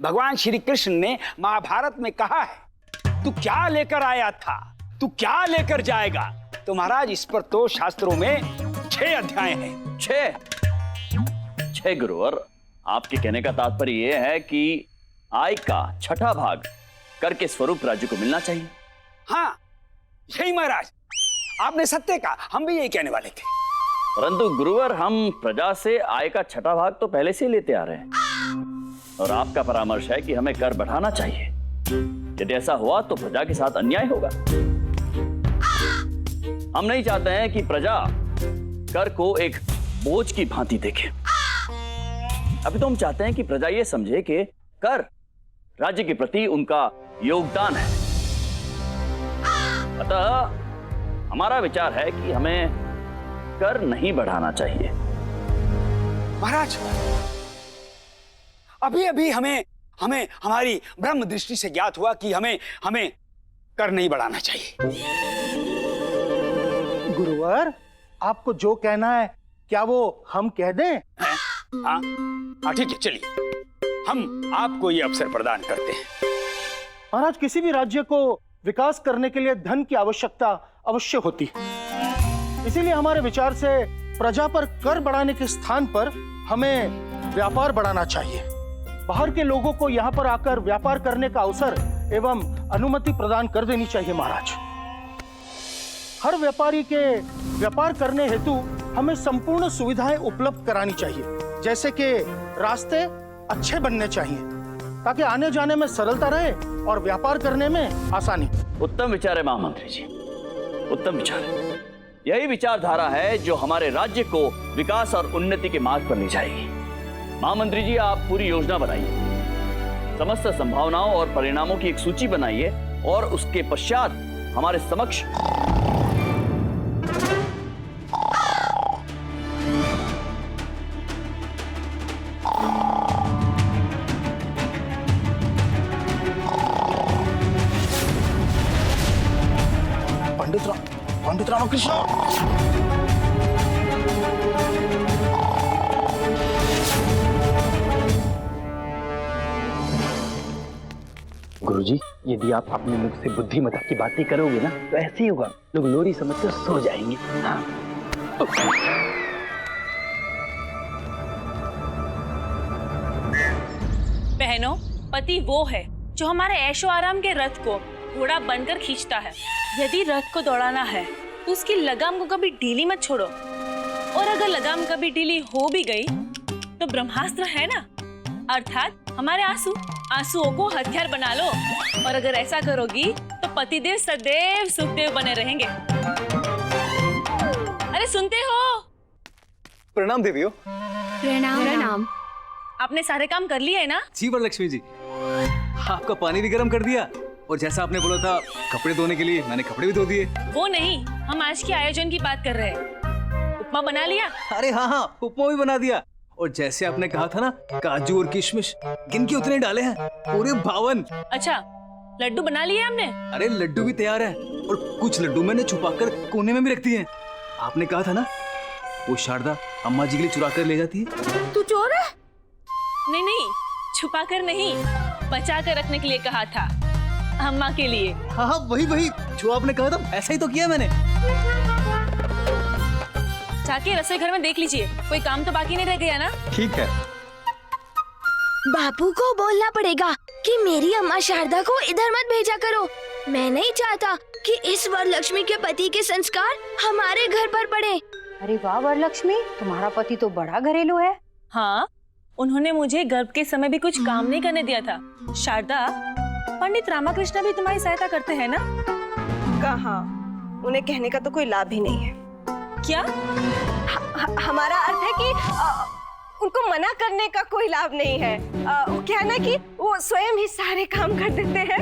भगवान श्री कृष्ण ने महाभारत में कहा है, तू क्या लेकर आया था, तू क्या लेकर जाएगा। तो महाराज इस पर तो शास्त्रों में 6 अध्याय हैं। 6 गुरुवर, आपके कहने का तात्पर्य यह है कि आय का 6ठा भाग कर के स्वरूप राज्य को मिलना चाहिए। हाँ यही महाराज, आपने सत्य कहा, हम भी यही कहने वाले थे। परंतु गुरुवर, हम प्रजा से आय का 6ठा भाग तो पहले से ही लेते आ रहे हैं और आपका परामर्श है कि हमें कर बढ़ाना चाहिए। यदि ऐसा हुआ तो प्रजा के साथ अन्याय होगा। हम नहीं चाहते हैं कि प्रजा कर को एक बोझ की भांति देखे। अभी तो हम चाहते हैं कि प्रजा ये समझे कि कर राज्य के प्रति उनका योगदान है। अतः हमारा विचार है कि हमें कर नहीं बढ़ाना चाहिए। महाराज अभी अभी हमें हमारी ब्रह्म दृष्टि से ज्ञात हुआ कि हमें कर नहीं बढ़ाना चाहिए। गुरुवर, आपको जो कहना है क्या वो हम कह दें? हाँ ठीक है, चलिए हम आपको ये अवसर प्रदान करते हैं। महाराज, किसी भी राज्य को विकास करने के लिए धन की आवश्यकता अवश्य होती है। इसीलिए हमारे विचार से प्रजा पर कर बढ़ाने के स्थान पर हमें व्यापार बढ़ाना चाहिए। बाहर के लोगों को यहाँ पर आकर व्यापार करने का अवसर एवं अनुमति प्रदान कर देनी चाहिए। महाराज, हर व्यापारी के व्यापार करने हेतु हमें संपूर्ण सुविधाएं उपलब्ध करानी चाहिए, जैसे कि रास्ते अच्छे बनने चाहिए ताकि आने जाने में सरलता रहे और व्यापार करने में आसानी। उत्तम विचार है महामंत्री जी, उत्तम विचार है। यही विचारधारा है जो हमारे राज्य को विकास और उन्नति के मार्ग पर ले जाएगी। महामंत्री जी, आप पूरी योजना बनाइए, समस्त संभावनाओं और परिणामों की एक सूची बनाइए और उसके पश्चात हमारे समक्ष पंडित रामकृष्ण, गुरुजी, यदि आप अपने मुख से बुद्धिमता की बातें करोगे ना तो ऐसे ही होगा, लोग लोरी समझकर सो जाएंगे। हाँ। बहनों, पति वो है जो हमारे ऐशो आराम के रथ को घोड़ा बनकर खींचता है। यदि रथ को दौड़ाना है तो उसकी लगाम को कभी ढीली मत छोड़ो, और अगर लगाम कभी ढीली हो भी गई तो ब्रह्मास्त्र है ना, अर्थात हमारे आंसुओं को हथियार बना लो। और अगर ऐसा करोगी तो पतिदेव सदैव सुखदेव बने रहेंगे। अरे सुनते हो? प्रणाम देवियों। प्रणाम। आपने सारे काम कर लिए है ना? जी वरलक्ष्मी जी, आपका पानी भी गर्म कर दिया और जैसा आपने बोला था कपड़े धोने के लिए, मैंने कपड़े भी धो दिए। वो नहीं, हम आज के आयोजन की बात कर रहे हैं। उपमा बना लिया? अरे हाँ, उपमा भी बना दिया। और जैसे आपने कहा था ना, काजू और किशमिश गिन के उतने डाले हैं, पूरे 52। अच्छा, लड्डू बना लिए हमने? अरे लड्डू भी तैयार है और कुछ लड्डू मैंने छुपाकर कोने में भी रख दिए हैं। आपने कहा था ना, वो शारदा अम्मा जी के लिए चुरा कर ले जाती है। तू चोर है? नहीं, छुपा कर नहीं, बचा कर रखने के लिए कहा था, अम्मा के लिए। हाँ, वही जो आपने कहा था, ऐसा ही तो किया मैंने। जाके रसोई घर में देख लीजिए, कोई काम तो बाकी नहीं रह गया ना? ठीक है। बापू को बोलना पड़ेगा कि मेरी अम्मा शारदा को इधर मत भेजा करो। मैं नहीं चाहता कि इस वरलक्ष्मी के पति के संस्कार हमारे घर पर पड़े। अरे वाह वरलक्ष्मी, तुम्हारा पति तो बड़ा घरेलू है। हाँ, उन्होंने मुझे गर्भ के समय भी कुछ काम नहीं करने दिया था। शारदा, पंडित रामकृष्ण भी तुम्हारी सहायता करते हैं ना? कहाँ, उन्हें कहने का तो कोई लाभ ही नहीं है। क्या? हमारा अर्थ है कि उनको मना करने का कोई लाभ नहीं है। वो क्या है ना कि वो स्वयं ही सारे काम कर देते हैं,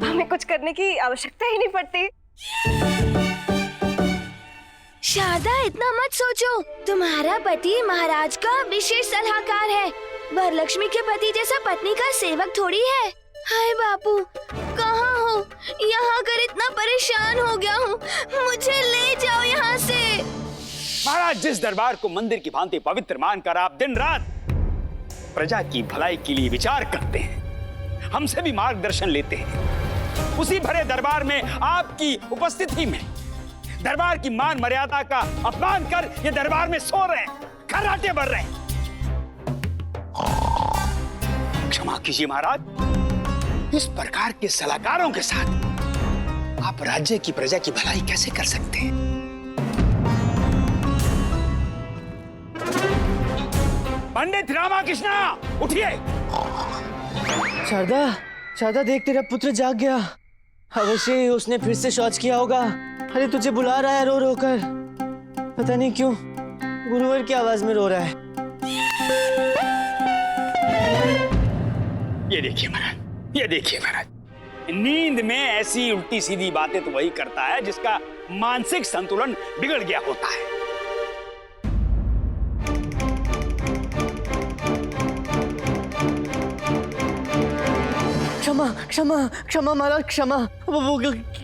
हमें कुछ करने की आवश्यकता ही नहीं पड़ती। शारदा, इतना मत सोचो, तुम्हारा पति महाराज का विशेष सलाहकार है। वरलक्ष्मी के पति जैसा पत्नी का सेवक थोड़ी है। हाय बापू, कहाँ हो? यहाँ कर इतना परेशान हो गया हूँ, मुझे ले जाओ यहाँ से। महाराज, जिस दरबार को मंदिर की भांति पवित्र मानकर आप दिन रात प्रजा की भलाई के लिए विचार करते हैं, हमसे भी मार्गदर्शन लेते हैं। उसी भरे दरबार में आपकी उपस्थिति में दरबार की मान मर्यादा का अपमान कर ये दरबार में सो रहे हैं, खर्राटे भर रहे हैं। क्षमा कीजिए महाराज, इस प्रकार के सलाहकारों के साथ आप राज्य की प्रजा की भलाई कैसे कर सकते हैं? पंडित रामाकृष्णा, उठिए। शारदा, शारदा देख, तेरा पुत्र जाग गया। अवश्य ही उसने फिर से शौच किया होगा। अरे तुझे बुला रहा है रो रो कर। पता नहीं क्यों गुरुवर की आवाज में रो रहा है। ये देखिए महाराज, ये देखिए महाराज, नींद में ऐसी उल्टी सीधी बातें तो वही करता है जिसका मानसिक संतुलन बिगड़ गया होता है। क्षमा क्षमा क्षमा महाराज, क्षमा। वो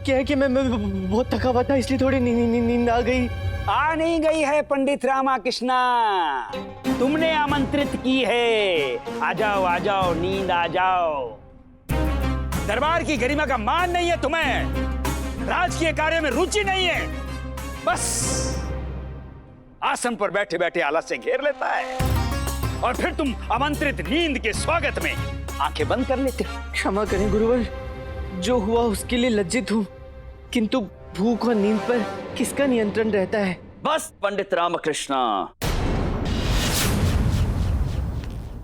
क्या है कि मैं बहुत थका हुआ था, इसलिए थोड़ी नींद आ गई। आ नहीं गई है पंडित रामाकृष्णा, तुमने आमंत्रित की है। आ जाओ आ जाओ, नींद आ जाओ। दरबार की गरिमा का मान नहीं है तुम्हें, राजकीय कार्य में रुचि नहीं है, बस आसन पर बैठे बैठे आलस्य घेर लेता है और फिर तुम आमंत्रित नींद के स्वागत में आंखें बंद कर लेते हो। क्षमा करें गुरुवर, जो हुआ उसके लिए लज्जित हूँ, किंतु भूख और नींद पर किसका नियंत्रण रहता है? बस पंडित रामकृष्णा,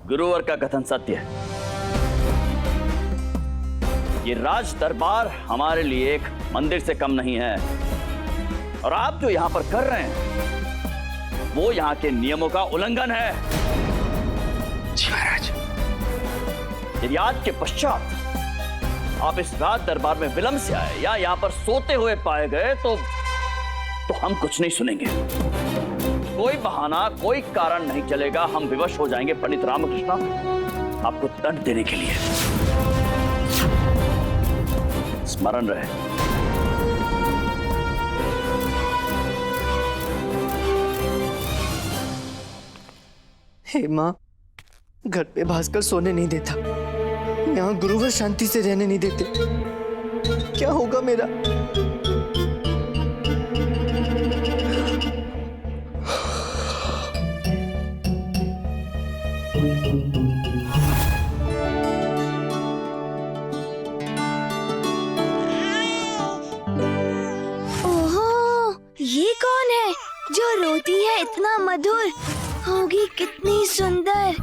गुरुवर का कथन सत्य है। ये राज दरबार हमारे लिए एक मंदिर से कम नहीं है, और आप जो यहां पर कर रहे हैं वो यहां के नियमों का उल्लंघन है। जी महाराज। यदि आज के पश्चात आप इस राज दरबार में विलंब से आए या यहां पर सोते हुए पाए गए तो हम कुछ नहीं सुनेंगे। कोई बहाना, कोई कारण नहीं चलेगा, हम विवश हो जाएंगे पंडित रामकृष्णा आपको दंड देने के लिए। स्मरण रहे। हे माँ, घर पे भास्कर सोने नहीं देता, यहाँ गुरुवर शांति से रहने नहीं देते। क्या होगा मेरा? ये कौन है जो रोती है इतना मधुर? होगी कितनी सुंदर।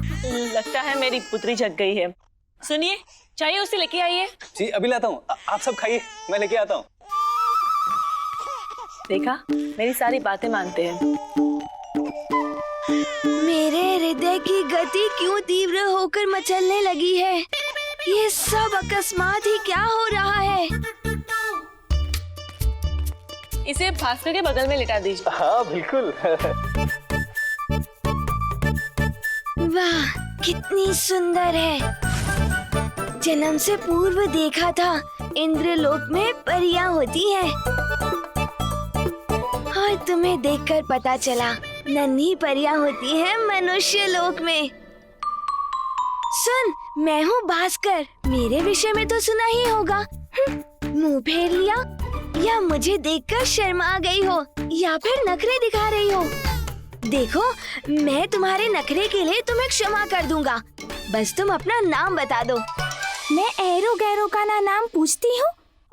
लगता है मेरी पुत्री जग गई है। सुनिए, चाहिए उसे लेके आइए। जी अभी लाता हूँ, आप सब खाइए, मैं लेके आता हूँ। देखा, मेरी सारी बातें मानते हैं। मेरे हृदय की गति क्यों तीव्र होकर मचलने लगी है? ये सब अकस्मात ही क्या हो रहा है? इसे भास्कर के बगल में लिटा दीजिए। हाँ बिल्कुल। वाह, कितनी सुंदर है। जन्म से पूर्व देखा था इंद्रलोक में परियां होती हैं, और तुम्हें देखकर पता चला नन्ही परियां होती हैं मनुष्य लोक में। सुन, मैं हूँ भास्कर, मेरे विषय में तो सुना ही होगा। मुंह फेर लिया, या मुझे देखकर शर्मा गई हो, या फिर नखरे दिखा रही हो। देखो, मैं तुम्हारे नखरे के लिए तुम्हें क्षमा कर दूंगा, बस तुम अपना नाम बता दो। मैं एरो गैरो का ना नाम पूछती हूँ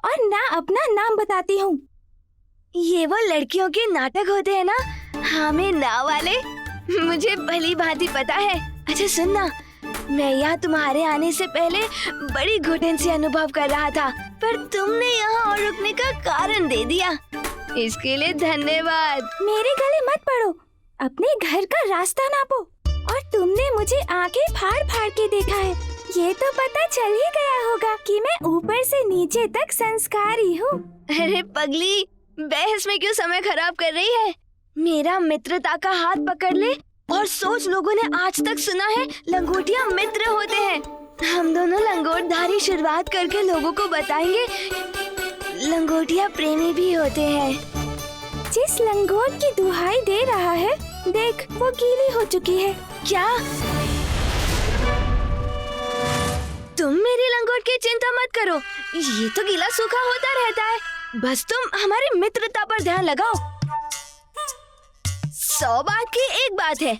और ना अपना नाम बताती हूँ। ये वो लड़कियों के नाटक होते हैं ना, हाँ में ना वाले, मुझे भली भांति पता है। अच्छा सुनना, मैं यहाँ तुम्हारे आने से पहले बड़ी घुटन से अनुभव कर रहा था, पर तुमने यहाँ और रुकने का कारण दे दिया, इसके लिए धन्यवाद। मेरे गले मत पड़ो, अपने घर का रास्ता नापो। और तुमने मुझे आंखें फाड़ फाड़ के देखा है, ये तो पता चल ही गया होगा कि मैं ऊपर से नीचे तक संस्कारी हूँ। अरे पगली, बहस में क्यों समय खराब कर रही है? मेरा मित्रता का हाथ पकड़ ले और सोच, लोगों ने आज तक सुना है लंगोटिया मित्र होते हैं। हम दोनों लंगोटधारी शुरुआत करके लोगों को बताएंगे लंगोटिया प्रेमी भी होते हैं। जिस लंगोट की दुहाई दे रहा है, देख वो गीली हो चुकी है। क्या तुम मेरी लंगोट की चिंता मत करो, ये तो गीला सूखा होता रहता है। बस तुम हमारी मित्रता पर ध्यान लगाओ। 100 बात की एक बात है,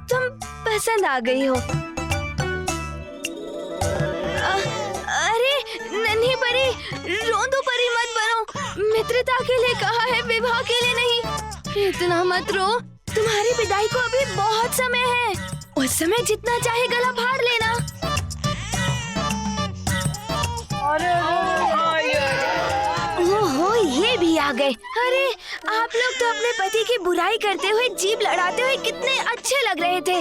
तुम पसंद आ गई हो। अरे नन्ही परी, रोंदू परी मत बनो। मित्रता के लिए कहा है, विवाह के लिए नहीं। इतना मत रो, तुम्हारी विदाई को अभी बहुत समय है। उस समय जितना चाहे गला फाड़ लेना। ओहो, ये भी आ गए। अरे आप लोग तो अपने पति की बुराई करते हुए, जीभ लड़ाते हुए कितने अच्छे लग रहे थे।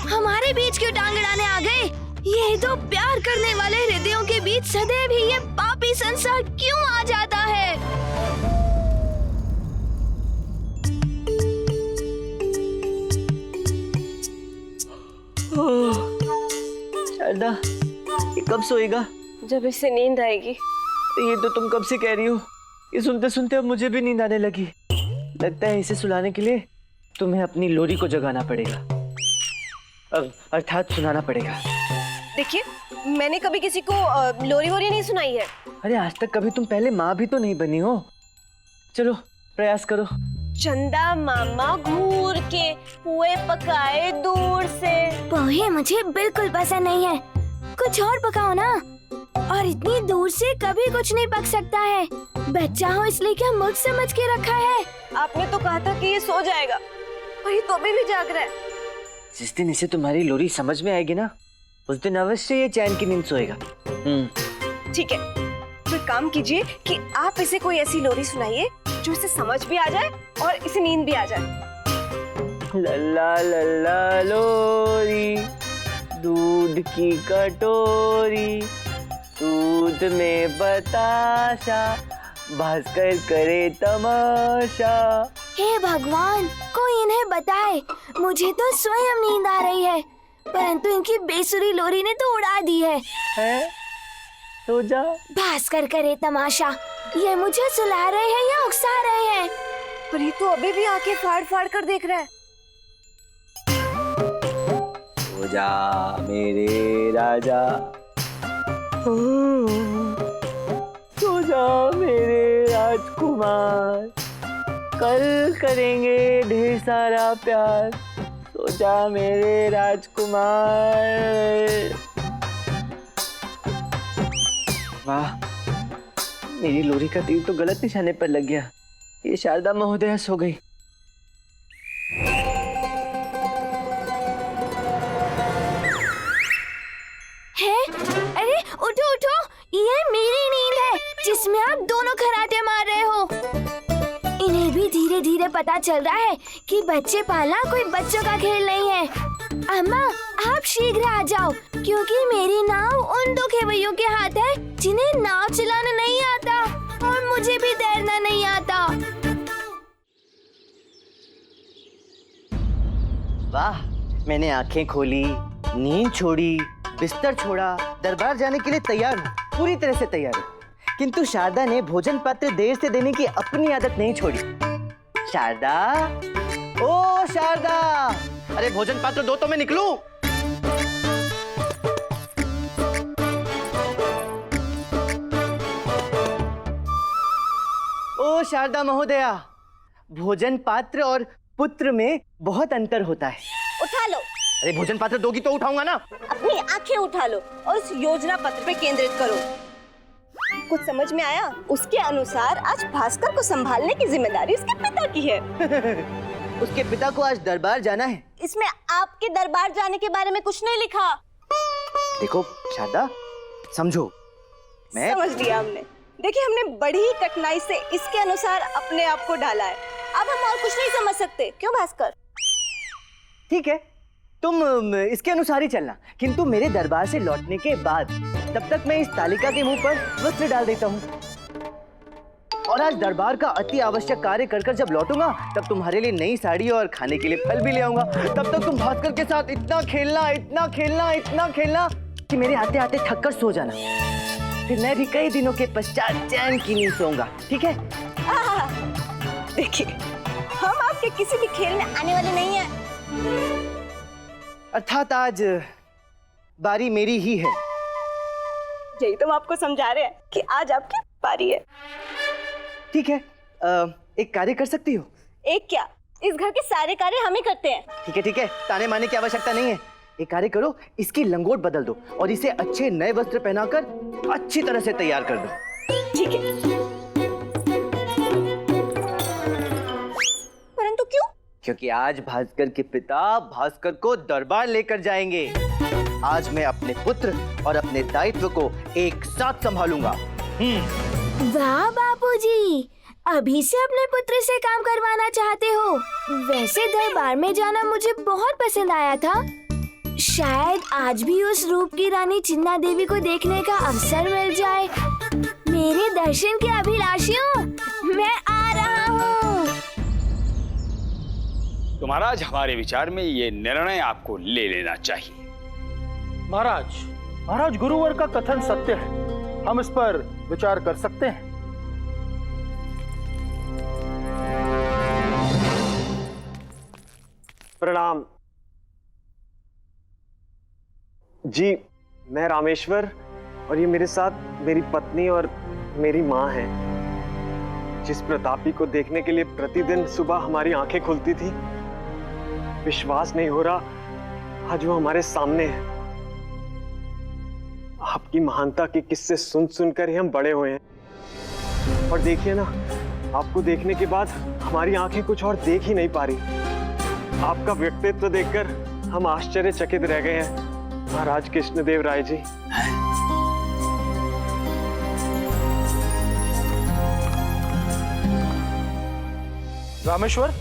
हमारे बीच क्यों टांग अड़ाने आ गए? ये तो प्यार करने वाले हृदयों के बीच सदैव ही ये पापी संसार क्यों आ जाता है? शारदा, ये कब सोएगा? जब इसे नींद आएगी। ये तो तुम कब से कह रही हो। ये सुनते सुनते अब मुझे भी नींद आने लगी। लगता है इसे सुलाने के लिए तुम्हें अपनी लोरी को जगाना पड़ेगा, अर्थात सुनाना पड़ेगा। देखिए, मैंने कभी किसी को लोरी वोरी नहीं सुनाई है। अरे आज तक कभी तुम पहले माँ भी तो नहीं बनी हो। चलो प्रयास करो। चंदा मामा घूर के पुए पकाए दूर से। पोहे मुझे बिल्कुल पसंद नहीं है, कुछ और पकाओ ना। और इतनी दूर से कभी कुछ नहीं पक सकता है। बच्चा हो इसलिए क्या मुझ समझ के रखा है? आपने तो कहा था कि ये सो जाएगा, और ये तो अभी भी जाग रहा है। जिस दिन इसे तुम्हारी लोरी समझ में आएगी ना, उस दिन अवश्य ये चैन की नींद सोएगा। ठीक है, तो एक काम कीजिए कि आप इसे कोई ऐसी लोरी सुनाइए जो इसे समझ भी आ जाए और इसे नींद भी आ जाए। लल्ला लल्ला लोरी, दूध की कटोरी, दूध में बताशा, भास्कर करे तमाशा। हे भगवान, कोई इन्हें बताए। मुझे तो स्वयं नींद आ रही है, परंतु इनकी बेसुरी लोरी ने तो उड़ा दी है। सो जा। भास्कर करे तमाशा, ये मुझे सुला रहे हैं या उकसा रहे हैं? पर ये तो अभी भी आंखें फाड़ फाड़ कर देख रहा है। सो जा मेरे राजा, सो जा मेरे राजकुमार, कल करेंगे ढेर सारा प्यार। सो जा मेरे राजकुमार। वाह, मेरी लोरी का तीर तो गलत निशाने पर लग गया। ये शारदा महोदया सो गई। है? अरे उठो उठो, ये मेरी नींद है जिसमें आप दोनों खराटे मार रहे हो। इन्हें भी धीरे धीरे पता चल रहा है कि बच्चे पालना कोई बच्चों का खेल नहीं है। अम्मा, आप शीघ्र आ जाओ, क्योंकि मेरी नाव उन दो खेवैयों के हाथ है जिन्हें नाव चलाना नहीं आता, और मुझे भी तैरना नहीं आता। वाह, मैंने आंखें खोली, नींद छोड़ी, बिस्तर छोड़ा, दरबार जाने के लिए तैयार हूँ, पूरी तरह से तैयार हूँ। किंतु शारदा ने भोजन पात्र देर से देने की अपनी आदत नहीं छोड़ी। शारदा, ओ शारदा, अरे भोजन पात्र दो तो मैं निकलूं। ओ शारदा महोदया, भोजन पात्र और पुत्र में बहुत अंतर होता है। उठा लो। अरे भोजन पात्र दोगी तो उठाऊंगा ना। अपनी आंखें उठा लो और उस योजना पत्र पे केंद्रित करो। कुछ समझ में आया? उसके अनुसार आज भास्कर को संभालने की जिम्मेदारी उसके पिता की है। उसके पिता को आज दरबार जाना है। इसमें आपके दरबार जाने के बारे में कुछ नहीं लिखा। देखो शारदा, समझो, मैं समझ लिया हमने। देखिए, हमने बड़ी ही कठिनाई से इसके अनुसार अपने आप को ढाला है। अब हम और कुछ नहीं समझ सकते, क्यों भास्कर? ठीक है, तुम इसके अनुसार ही चलना, किंतु मेरे दरबार से लौटने के बाद तब तक मैं इस तालिका के मुंह पर वस्त्र डाल देता हूँ। और आज दरबार का अति आवश्यक कार्य कर कर जब लौटूंगा, तब तुम्हारे लिए नई साड़ी और खाने के लिए फल भी ले आऊंगा। तब तक तुम भास्कर के साथ इतना खेलना, इतना खेलना, इतना खेलना कि मेरे आते आते थक कर सो जाना। फिर मैं भी कई दिनों के पश्चात चैन की नींद सोऊंगा। ठीक है? देखिए, हम आपके किसी भी खेल में आने वाले नहीं हैं। अर्थात आज बारी मेरी ही है। यही तो हम आपको समझा रहे हैं कि आज आपकी बारी है। ठीक है, एक कार्य कर सकती हो? एक क्या, इस घर के सारे कार्य हम ही करते हैं। ठीक है, ताने मारने की आवश्यकता नहीं है। एक कार्य करो, इसकी लंगोट बदल दो और इसे अच्छे नए वस्त्र पहनाकर अच्छी तरह से तैयार कर दो। ठीक है, परंतु क्यों? क्योंकि आज भास्कर के पिता भास्कर को दरबार लेकर जाएंगे। आज मैं अपने पुत्र और अपने दायित्व को एक साथ संभालूंगा। वाह बापूजी, अभी से अपने पुत्र से काम करवाना चाहते हो। वैसे दरबार में जाना मुझे बहुत पसंद आया था। शायद आज भी उस रूप की रानी चिन्ना देवी को देखने का अवसर मिल जाए। मेरे दर्शन के अभिलाषियों, मैं आ रहा हूँ। तो महाराज, हमारे विचार में ये निर्णय आपको ले लेना चाहिए। महाराज गुरुवर का कथन सत्य है, हम इस पर विचार कर सकते हैं। प्रणाम जी, मैं रामेश्वर और ये मेरे साथ मेरी पत्नी और मेरी माँ है। जिस प्रतापी को देखने के लिए प्रतिदिन सुबह हमारी आंखें खुलती थी, विश्वास नहीं हो रहा आज वो हमारे सामने है। आपकी महानता के किस्से सुन सुनकर ही हम बड़े हुए हैं। और देखिए ना, आपको देखने के बाद हमारी आंखें कुछ और देख ही नहीं पा रही। आपका व्यक्तित्व देखकर हम आश्चर्यचकित रह गए हैं महाराज कृष्णदेव राय जी। रामेश्वर,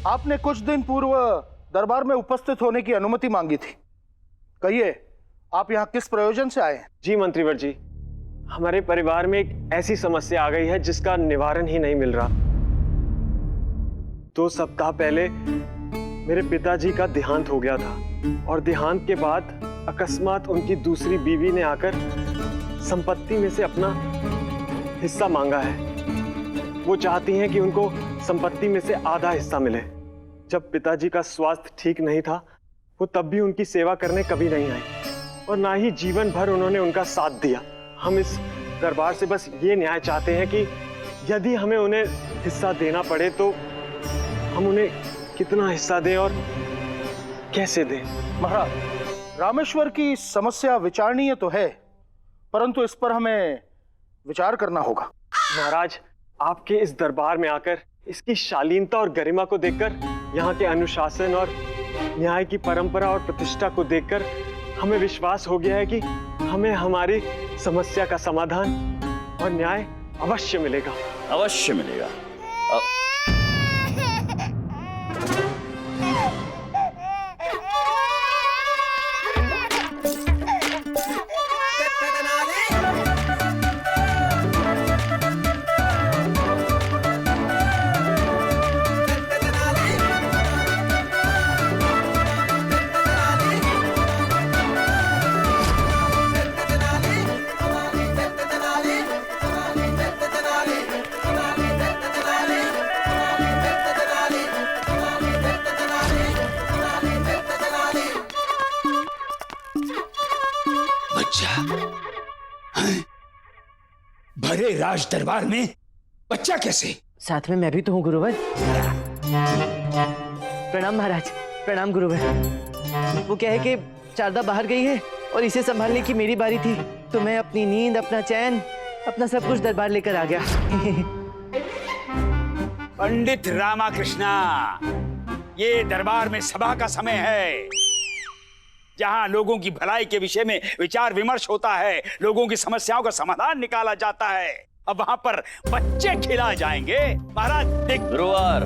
आपने कुछ दिन पूर्व दरबार में उपस्थित होने की अनुमति मांगी थी। कहिए, आप यहाँ किस प्रयोजन से आए हैं? जी मंत्रीवर जी, हमारे परिवार में एक ऐसी समस्या आ गई है जिसका निवारण ही नहीं मिल रहा। 2 सप्ताह पहले मेरे पिताजी का देहांत हो गया था और देहांत के बाद अकस्मात उनकी दूसरी बीवी ने आकर संपत्ति में से अपना हिस्सा मांगा है। वो चाहती हैं कि उनको संपत्ति में से आधा हिस्सा मिले। जब पिताजी का स्वास्थ्य ठीक नहीं था, वो तब भी उनकी सेवा करने कभी नहीं आई और ना ही जीवन भर उन्होंने उनका साथ दिया। हम इस दरबार से बस ये न्याय चाहते हैं कि यदि हमें उन्हें हिस्सा देना पड़े तो हम उन्हें कितना हिस्सा दें और कैसे दें। महाराज, रामेश्वर की समस्या विचारणीय तो है, परंतु इस पर हमें विचार करना होगा। महाराज, आपके इस दरबार में आकर इसकी शालीनता और गरिमा को देखकर, यहाँ के अनुशासन और न्याय की परंपरा और प्रतिष्ठा को देखकर हमें विश्वास हो गया है कि हमें हमारी समस्या का समाधान और न्याय अवश्य मिलेगा। अवश्य मिलेगा। भरे राज दरबार में बच्चा कैसे? साथ में मैं भी तो हूँ गुरुवर। प्रणाम महाराज। प्रणाम गुरुवर। वो क्या है कि शारदा बाहर गई है और इसे संभालने की मेरी बारी थी, तो मैं अपनी नींद, अपना चैन, अपना सब कुछ दरबार लेकर आ गया। पंडित रामाकृष्णा, ये दरबार में सभा का समय है, जहां लोगों की भलाई के विषय में विचार विमर्श होता है, लोगों की समस्याओं का समाधान निकाला जाता है। अब वहां पर बच्चे खिला जाएंगे। महाराज, गुरुवार,